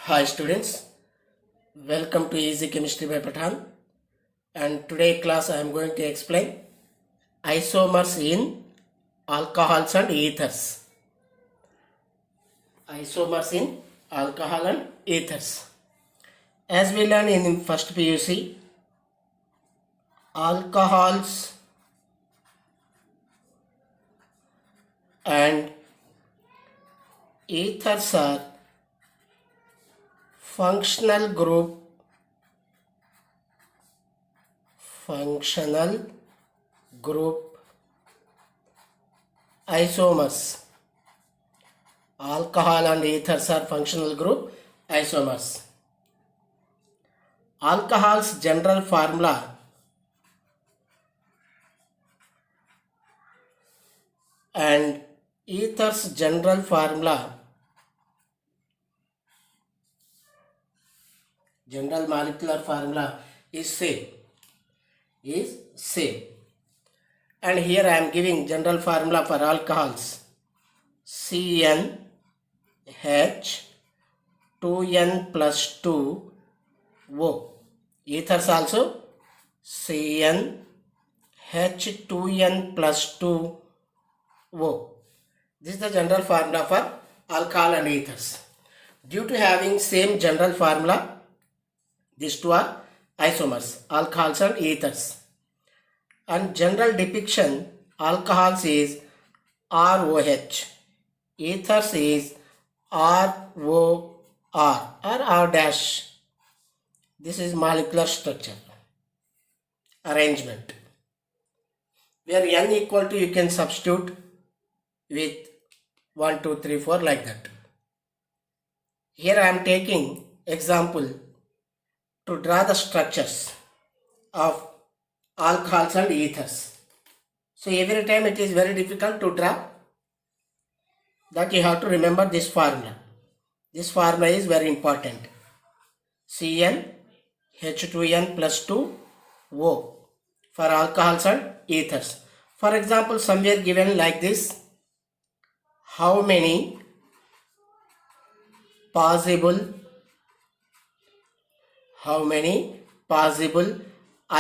Hi students, welcome to Easy Chemistry by Pathan, and today class I am going to explain isomers in alcohols and ethers. Isomers in alcohol and ethers. As we learned in first PUC, alcohols and ethers are functional group isomers. Alcohol and ethers are functional group isomers. Alcohol's general formula and ethers general formula, general molecular formula is same. And here I am giving general formula for alcohols. CnH 2n plus 2O. Ethers also CnH 2n plus 2O. This is the general formula for alcohol and ethers. Due to having same general formula, these two are isomers, alcohols and ethers. And general depiction, alcohols is ROH, ethers is ROR or R dash. This is molecular structure, arrangement. Where n equal to, you can substitute with 1, 2, 3, 4 like that. Here I am taking example to draw the structures of alcohols and ethers. So every time it is very difficult to draw, that you have to remember this formula. This formula is very important. CnH2n plus 2O for alcohols and ethers. For example, somewhere given like this, how many possible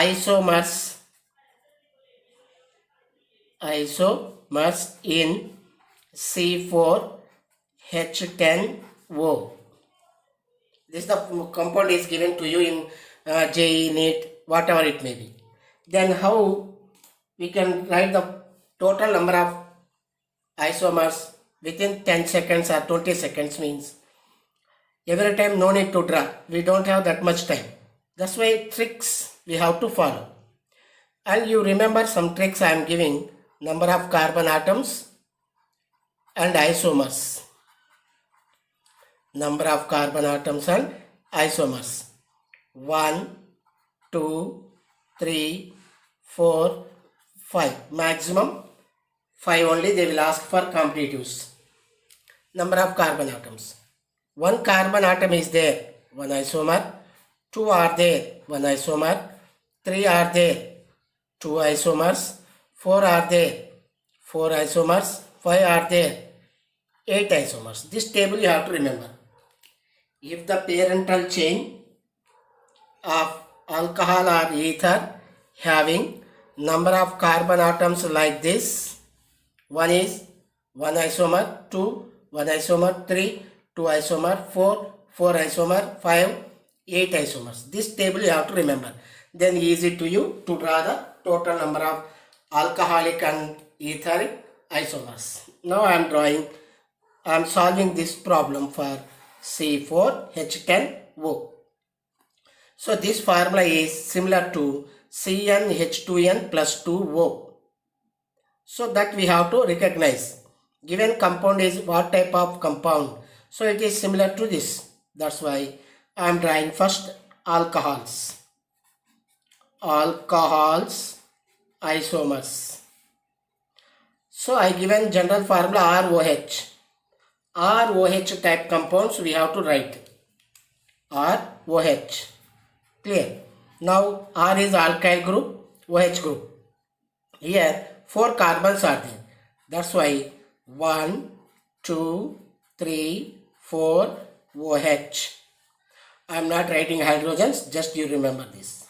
isomers in C4H10O. This the compound is given to you in JEE, NEET, whatever it may be. Then how we can write the total number of isomers within 10 seconds or 20 seconds means every time no need to draw. We don't have that much time. That's why tricks we have to follow. And you remember some tricks I am giving. Number of carbon atoms and isomers. Number of carbon atoms and isomers. 1, 2, 3, 4, 5. Maximum 5 only they will ask for completatives. Number of carbon atoms. 1 carbon atom is there, 1 isomer. 2 are there, 1 isomer. 3 are there, 2 isomers. 4 are there, 4 isomers. 5 are there, 8 isomers. This table you have to remember. If the parental chain of alcohol or ether having number of carbon atoms like this, 1 is 1 isomer, 2, 1 isomer, 3, 2 isomer, 4, 4 isomer, 5, 8 isomers. This table you have to remember. Then easy to you to draw the total number of alcoholic and etheric isomers. Now I am solving this problem for C4H10O. So this formula is similar to CnH2n plus 2O. So that we have to recognize. Given compound is what type of compound. So it is similar to this. That's why I am drawing first alcohols. Alcohols, isomers. So I given general formula ROH. ROH type compounds we have to write. ROH. Clear? Now R is alkyl group, OH group. Here 4 carbons are there. That's why 1, 2, 3, 4 OH. I am not writing hydrogens, just you remember this.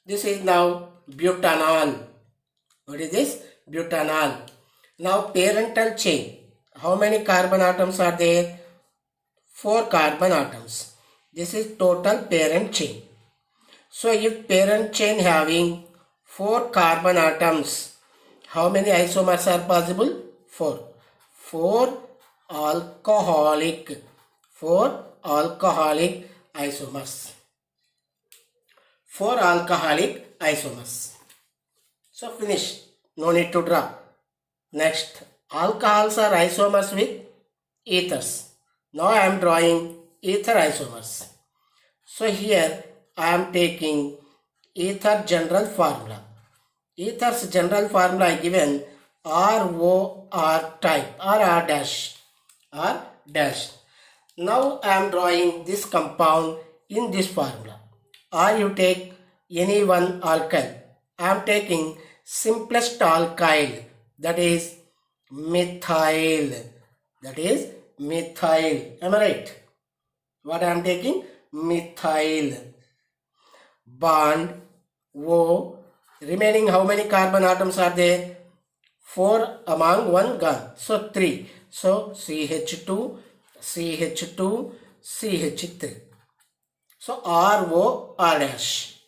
This is now butanol. What is this? Butanol. Now parental chain. How many carbon atoms are there? 4 carbon atoms. This is total parent chain. So if parent chain having 4 carbon atoms, how many isomers are possible? 4. 4 alcoholic. 4 alcoholic isomers. 4 alcoholic isomers. So finish. No need to draw. Next, alcohols are isomers with ethers. Now I am drawing ether isomers. So here I am taking ether general formula. Ether's general formula I given ROR type or R dash. R dash. Now I am drawing this compound in this formula. Or you take any one alkyl. I am taking simplest alkyl, that is methyl. That is methyl. Am I right? What I am taking? Methyl. Bond O. Remaining how many carbon atoms are there? 4 among 1 gone. So 3. So CH2, CH2, CH3. So RO R dash.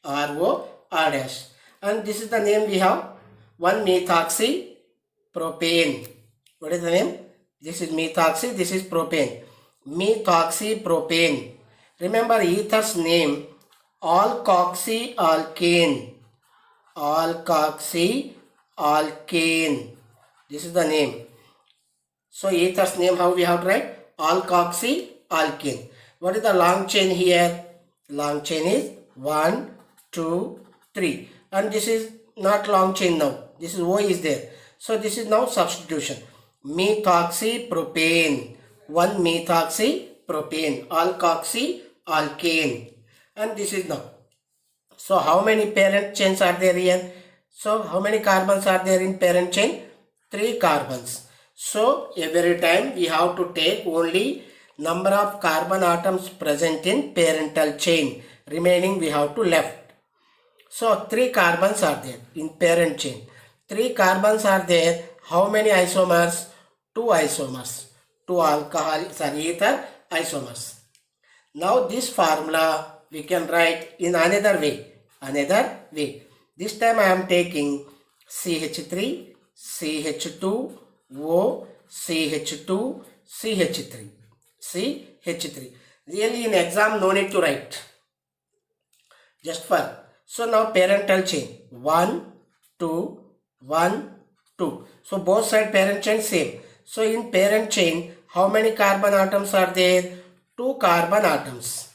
RO R dash. And this is the name we have. 1-methoxy propane. What is the name? This is methoxy, this is propane. Methoxy propane. Remember ether's name, alkoxy alkane. Alkoxy alkane. This is the name. So ether's name, how we have to write? Alkoxy alkane. What is the long chain here? Long chain is 1, 2, 3. And this is not long chain now. This is O is there. So this is now substitution. Methoxy propane. 1-methoxy propane. Alkoxy alkane. And this is now. So how many parent chains are there here? So how many carbons are there in parent chain? 3 carbons. So every time we have to take only number of carbon atoms present in parental chain. Remaining we have to left. So 3 carbons are there in parent chain. 3 carbons are there. How many isomers? 2 isomers. 2 ether isomers. Now this formula we can write in another way. Another way. This time I am taking CH3, CH2, O, CH2, CH3. CH3. Really in exam no need to write. Just for. So now parental chain. 1, 2, 1, 2. So both side parent chain same. So in parent chain, how many carbon atoms are there? 2 carbon atoms.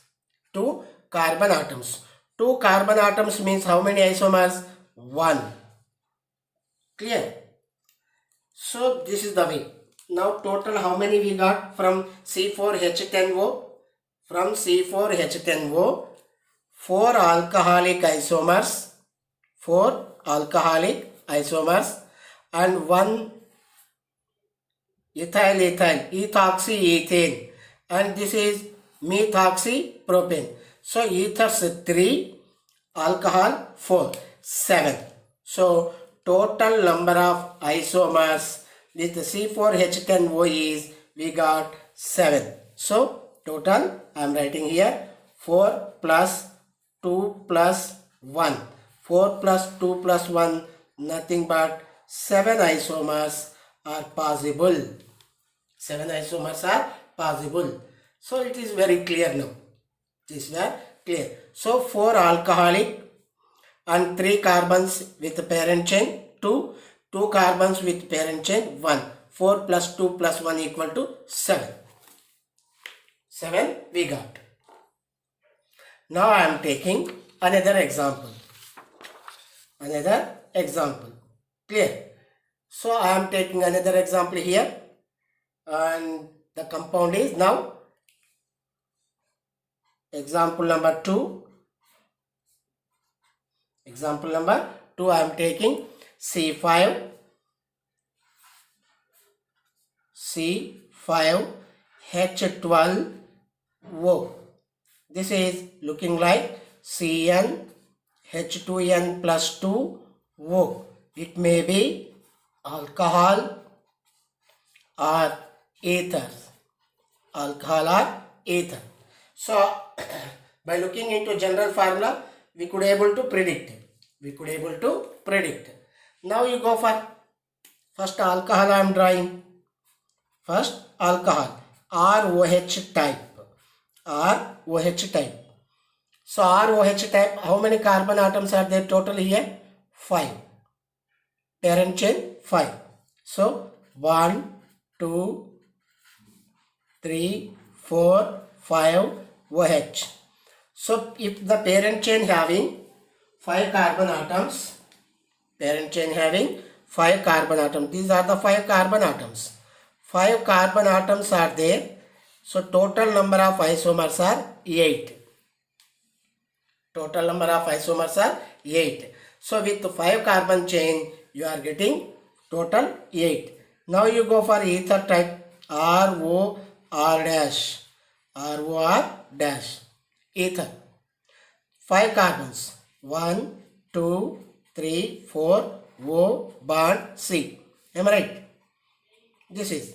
2 carbon atoms. 2 carbon atoms means how many isomers? 1. Clear? So this is the way. Now total how many we got from C4H10O? From C4H10O, 4 alcoholic isomers. 4 alcoholic isomers and 1 ethoxy ethane, and this is methoxy propane. So ethers 3, alcohol 4, 7. So total number of isomers with C4H10O is we got 7. So total I am writing here 4 plus 2 plus 1. 4 plus 2 plus 1, nothing but 7 isomers are possible. 7 isomers are possible. So it is very clear now. This is very clear. So 4 alcoholic and 3 carbons with parent chain 2. 2 carbons with parent chain 1. 4 plus 2 plus 1 equal to 7. 7 we got. Now I am taking another example. Another example. Clear? So I am taking another example here, and the compound is now example number 2. Example number 2 I am taking C5 H12O. This is looking like CN H2N plus 2O. It may be alcohol or ether. Alcohol or ether. So by looking into general formula, we could able to predict. Now you go for first alcohol I am drawing. First alcohol ROH type. So ROH type, how many carbon atoms are there total here? 5. Parent chain 5. So 1, 2, 3, 4, 5 OH. So if the parent chain having 5 carbon atoms, these are the 5 carbon atoms. 5 carbon atoms are there. So total number of isomers are 8. So with 5 carbon chain, you are getting total 8. Now you go for ether type ROR dash. Ether. 5 carbons. 1, 2, 3, 4, O bond C. Am I right? This is.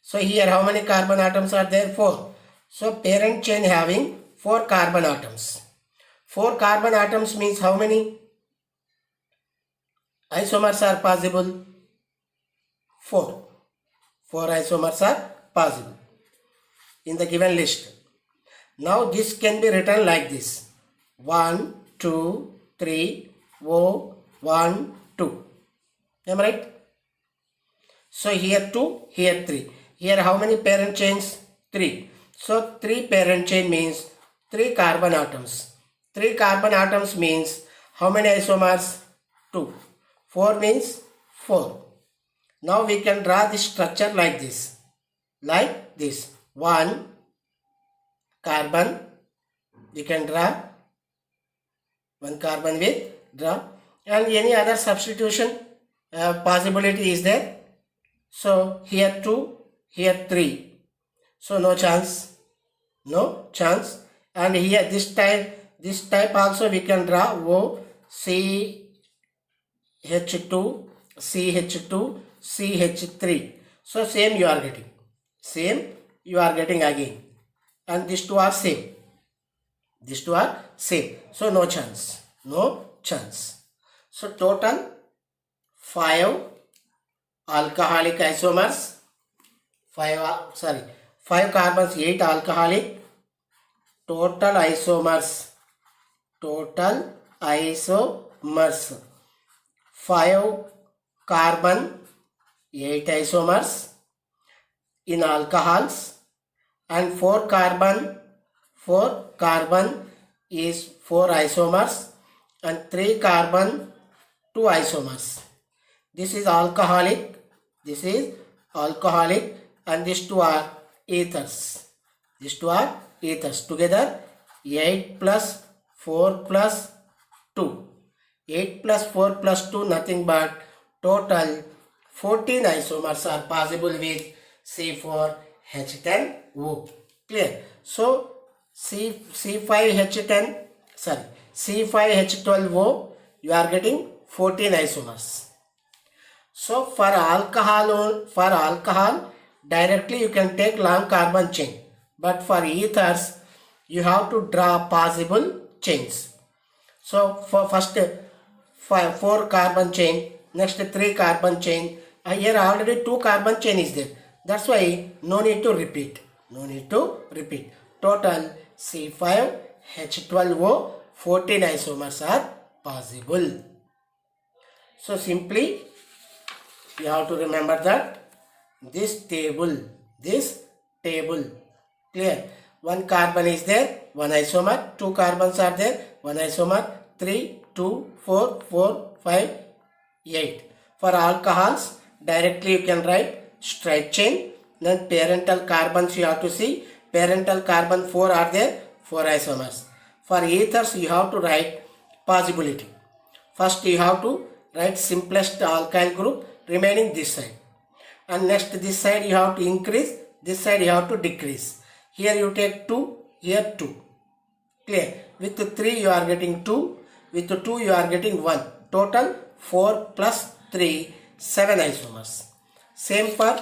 So here how many carbon atoms are there? 4. So parent chain having 4 carbon atoms. 4 carbon atoms means how many isomers are possible? 4. 4 isomers are possible in the given list. Now this can be written like this. 1, 2, 3, O, 1, 2. Am I right? So here 2, here 3. Here how many parent chains? 3. So 3 parent chain means 3 carbon atoms. 3 carbon atoms means how many isomers? 2. 4 means 4. Now we can draw this structure like this. 1 carbon. We can draw 1 carbon with draw. And any other substitution possibility is there. So here 2, here 3. So no chance. And here this type also we can draw O, C, H2, CH2, CH3. So same you are getting again. And these two are same. So no chance. So total 5 alcoholic isomers. 5 carbons, 8 alcoholic. Total isomers 5 carbon, 8 isomers in alcohols, and 4 carbon is 4 isomers, and 3 carbon 2 isomers. This is alcoholic, and these two are ethers. Together 8 plus 4 plus 2. 8 plus 4 plus 2 nothing but total 14 isomers are possible with C4H10O. Clear? So C5H12O, you are getting 14 isomers. So for alcohol directly you can take long carbon chain, but for ethers you have to draw possible chains. So for first 4 carbon chain, next 3 carbon chain, here already 2 carbon chain is there. That's why no need to repeat. Total C5H12O 14 isomers are possible. So simply you have to remember that this table, clear? 1 carbon is there, 1 isomer, 2 carbons are there, 1 isomer, 3, 2, 4, 4, 5, 8. For alcohols, directly you can write straight chain. Then parental carbons you have to see. Parental carbon 4 are there, 4 isomers. For ethers you have to write possibility. First you have to write simplest alkyl group remaining this side. And next this side you have to increase, this side you have to decrease. Here you take 2, here 2. Clear? With 3 you are getting 2. With 2 you are getting 1. Total 4 plus 3, 7 isomers. Same for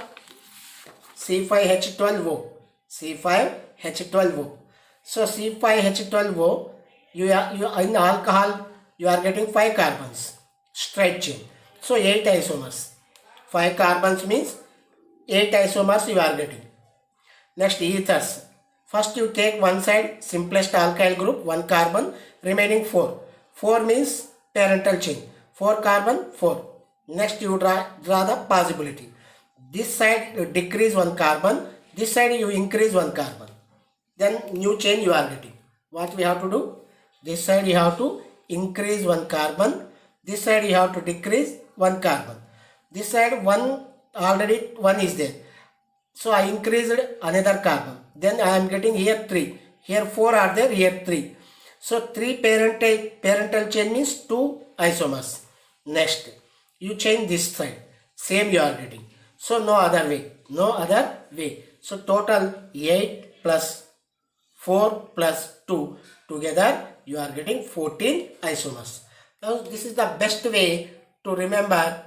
C5H12O. C5H12O. So C5H12O, you in alcohol you are getting 5 carbons, straight chain. So 8 isomers. 5 carbons means 8 isomers you are getting. Next, ethers. First you take one side, simplest alkyl group, 1 carbon, remaining 4. 4 means parental chain. 4 carbon, 4. Next you draw the possibility. This side you decrease 1 carbon, this side you increase 1 carbon. Then new chain you are getting. What we have to do? This side you have to increase 1 carbon, this side you have to decrease 1 carbon. This side already 1 is there. So I increased another carbon. Then I am getting here 3. Here 4 are there, here 3. So 3 parental chain means 2 isomers. Next, you change this side. Same you are getting. So no other way. No other way. So total 8 plus 4 plus 2. Together you are getting 14 isomers. Now this is the best way to remember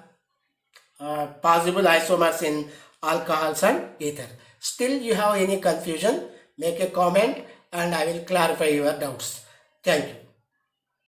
possible isomers in alcohols and ether. Still you have any confusion, make a comment and I will clarify your doubts. Thank you.